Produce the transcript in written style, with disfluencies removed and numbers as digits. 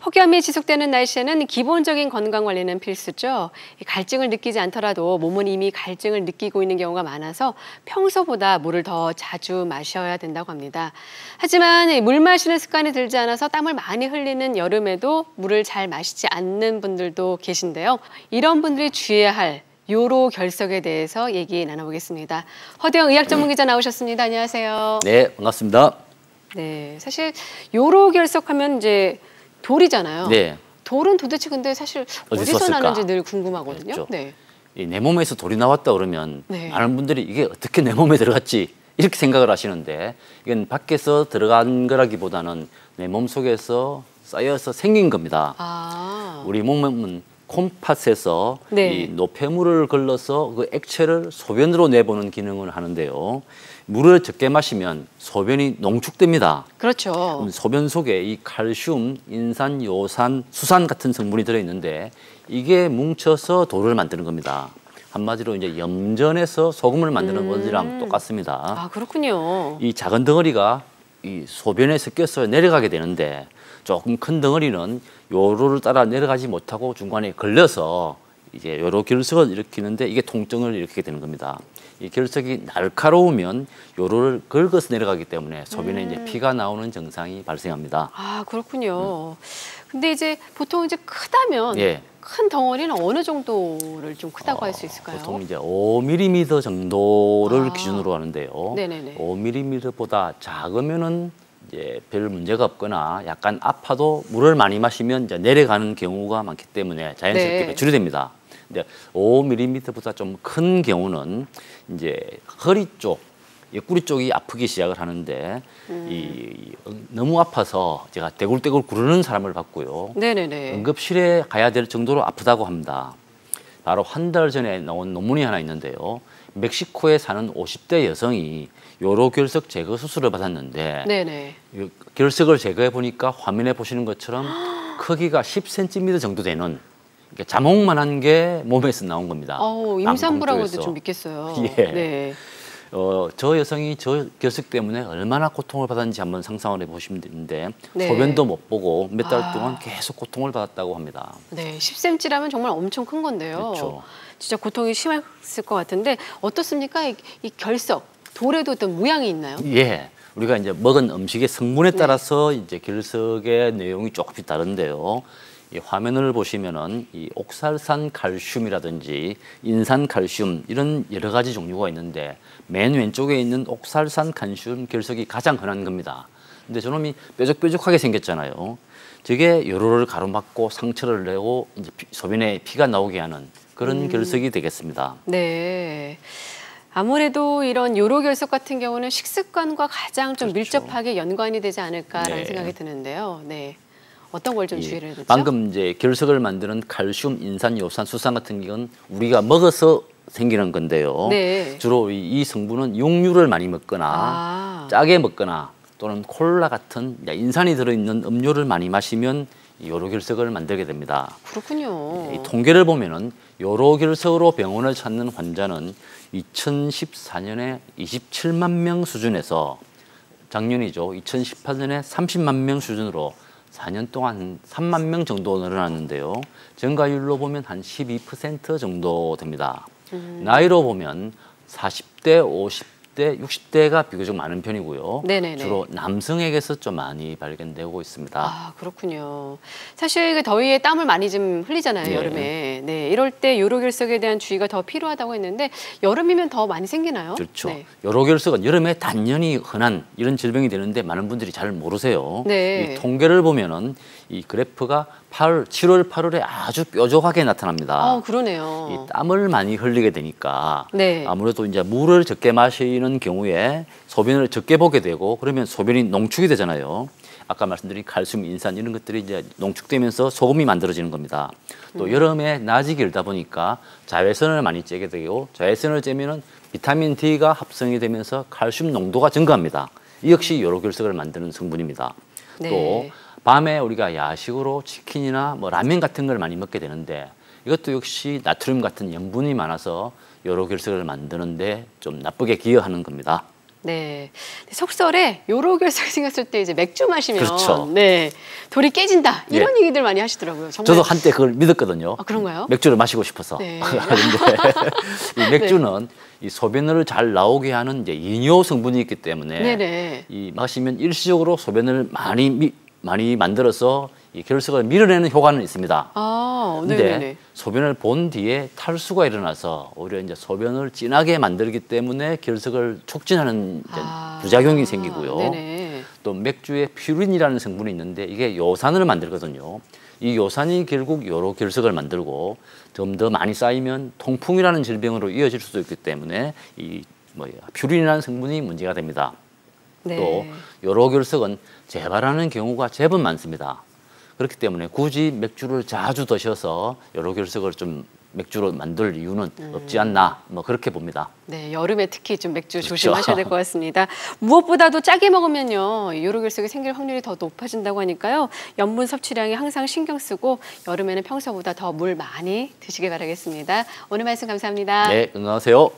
폭염이 지속되는 날씨에는 기본적인 건강 관리는 필수죠. 갈증을 느끼지 않더라도 몸은 이미 갈증을 느끼고 있는 경우가 많아서 평소보다 물을 더 자주 마셔야 된다고 합니다. 하지만 물 마시는 습관이 들지 않아서 땀을 많이 흘리는 여름에도 물을 잘 마시지 않는 분들도 계신데요. 이런 분들이 주의해야 할 요로 결석에 대해서 얘기 나눠보겠습니다. 허대영 의학 전문 기자 나오셨습니다. 안녕하세요. 네, 반갑습니다. 네, 사실 요로 결석하면 이제 돌이잖아요. 네. 돌은 도대체 근데 사실 어디서 왔을까? 나는지 늘 궁금하거든요. 그렇죠. 네. 내 몸에서 돌이 나왔다 그러면 네. 많은 분들이 이게 어떻게 내 몸에 들어갔지 이렇게 생각을 하시는데 이건 밖에서 들어간 거라기보다는 내 몸 속에서 쌓여서 생긴 겁니다. 아. 우리 몸은 콩팥에서 네. 이 노폐물을 걸러서 그 액체를 소변으로 내보는 기능을 하는데요. 물을 적게 마시면 소변이 농축됩니다. 그렇죠. 소변 속에 이 칼슘, 인산, 요산, 수산 같은 성분이 들어있는데 이게 뭉쳐서 돌을 만드는 겁니다. 한마디로 이제 염전에서 소금을 만드는 원리랑 똑같습니다. 아, 그렇군요. 이 작은 덩어리가 이 소변에 섞여서 내려가게 되는데 조금 큰 덩어리는 요로를 따라 내려가지 못하고 중간에 걸려서 이제 요로 결석을 일으키는데 이게 통증을 일으키게 되는 겁니다. 이 결석이 날카로우면 요로를 긁어서 내려가기 때문에 소변에 이제 피가 나오는 증상이 발생합니다. 아, 그렇군요. 근데 이제 보통 이제 크다면 예. 큰 덩어리는 어느 정도를 좀 크다고 할 수 있을까요? 보통 이제 5mm 정도를 아. 기준으로 하는데요. 네네네. 5mm보다 작으면은 이제 별 문제가 없거나 약간 아파도 물을 많이 마시면 이제 내려가는 경우가 많기 때문에 자연스럽게 네. 배출이 됩니다. 근데 5mm보다 좀 큰 경우는 이제 허리 쪽, 옆구리 쪽이 아프기 시작을 하는데 너무 아파서 제가 떼굴떼굴 구르는 사람을 봤고요. 네네네. 응급실에 가야 될 정도로 아프다고 합니다. 바로 한 달 전에 나온 논문이 하나 있는데요. 멕시코에 사는 50대 여성이 요로 결석 제거 수술을 받았는데 네네. 이 결석을 제거해 보니까 화면에 보시는 것처럼 크기가 10cm 정도 되는 그러니까 자몽만한 게 몸에서 나온 겁니다. 임산부라고도 쪽에서. 좀 믿겠어요. 예. 네. 저 여성이 저 결석 때문에 얼마나 고통을 받았는지 한번 상상을 해보시면 되는데 네. 소변도 못 보고 몇 달 동안 계속 고통을 받았다고 합니다. 네, 10cm라면 정말 엄청 큰 건데요. 그렇죠. 진짜 고통이 심했을 것 같은데 어떻습니까? 이 결석, 돌에도 어떤 모양이 있나요? 예, 우리가 이제 먹은 음식의 성분에 네. 따라서 이제 결석의 내용이 조금씩 다른데요. 이 화면을 보시면은 이 옥살산 칼슘이라든지 인산 칼슘 이런 여러 가지 종류가 있는데 맨 왼쪽에 있는 옥살산 칼슘 결석이 가장 흔한 겁니다. 근데 저놈이 뾰족뾰족하게 생겼잖아요. 저게 요로를 가로막고 상처를 내고 이제 소변에 피가 나오게 하는 그런 결석이 되겠습니다. 네. 아무래도 이런 요로 결석 같은 경우는 식습관과 가장 좀 그렇죠. 밀접하게 연관이 되지 않을까라는 네. 생각이 드는데요. 네. 어떤 걸 좀 주의를 해야 되죠? 방금 이제 결석을 만드는 칼슘, 인산, 요산, 수산 같은 건 우리가 먹어서 생기는 건데요. 네. 주로 이 성분은 육류를 많이 먹거나 짜게 먹거나 또는 콜라 같은 인산이 들어있는 음료를 많이 마시면 요로 결석을 만들게 됩니다. 그렇군요. 이 통계를 보면은 요로 결석으로 병원을 찾는 환자는 2014년에 27만 명 수준에서 작년이죠. 2018년에 30만 명 수준으로 4년 동안 3만 명 정도 늘어났는데요. 증가율로 보면 한 12% 정도 됩니다. 나이로 보면 40대, 50대, 60대가 비교적 많은 편이고요. 네네네. 주로 남성에게서 좀 많이 발견되고 있습니다. 아, 그렇군요. 사실 그 더위에 땀을 많이 좀 흘리잖아요, 네. 여름에. 네, 이럴 때 요로 결석에 대한 주의가 더 필요하다고 했는데 여름이면 더 많이 생기나요? 그렇죠. 네. 요로 결석은 여름에 단연히 흔한 이런 질병이 되는데 많은 분들이 잘 모르세요. 네. 이 통계를 보면은 이 그래프가 7월, 8월에 아주 뾰족하게 나타납니다. 그러네요. 이 땀을 많이 흘리게 되니까 네. 아무래도 이제 물을 적게 마시는 경우에 소변을 적게 보게 되고 그러면 소변이 농축이 되잖아요. 아까 말씀드린 칼슘, 인산 이런 것들이 이제 농축되면서 소금이 만들어지는 겁니다. 또 여름에 낮이 길다 보니까 자외선을 많이 쬐게 되고 자외선을 쬐면은 비타민 D가 합성이 되면서 칼슘 농도가 증가합니다. 이 역시 요로 결석을 만드는 성분입니다. 네. 또 밤에 우리가 야식으로 치킨이나 뭐 라면 같은 걸 많이 먹게 되는데 이것도 역시 나트륨 같은 염분이 많아서 요로 결석을 만드는데 좀 나쁘게 기여하는 겁니다. 네. 속설에 요로결석이 생겼을 때 이제 맥주 마시면 그렇죠. 네. 돌이 깨진다. 이런 얘기들 많이 하시더라고요. 정말. 저도 한때 그걸 믿었거든요. 아, 그런가요? 맥주를 마시고 싶어서. 네. 그런데 이 맥주는 이 소변을 잘 나오게 하는 이제 이뇨 성분이 있기 때문에 네네. 이 마시면 일시적으로 소변을 많이 만들어서 이 결석을 밀어내는 효과는 있습니다. 아, 근데 네네네. 소변을 본 뒤에 탈수가 일어나서 오히려 이제 소변을 진하게 만들기 때문에 결석을 촉진하는 이제 부작용이 생기고요. 네네. 또 맥주에 퓨린이라는 성분이 있는데 이게 요산을 만들거든요. 이 요산이 결국 요로 결석을 만들고 좀 더 많이 쌓이면 통풍이라는 질병으로 이어질 수도 있기 때문에 이 퓨린이라는 성분이 문제가 됩니다. 네. 또 요로 결석은 재발하는 경우가 제법 많습니다. 그렇기 때문에 굳이 맥주를 자주 드셔서 요로 결석을 좀 맥주로 만들 이유는 없지 않나 그렇게 봅니다. 네, 여름에 특히 좀 맥주 그렇죠. 조심하셔야 될 것 같습니다. 무엇보다도 짜게 먹으면요, 요로결석이 생길 확률이 더 높아진다고 하니까요. 염분 섭취량에 항상 신경 쓰고 여름에는 평소보다 더 물 많이 드시길 바라겠습니다. 오늘 말씀 감사합니다. 네, 건강하세요.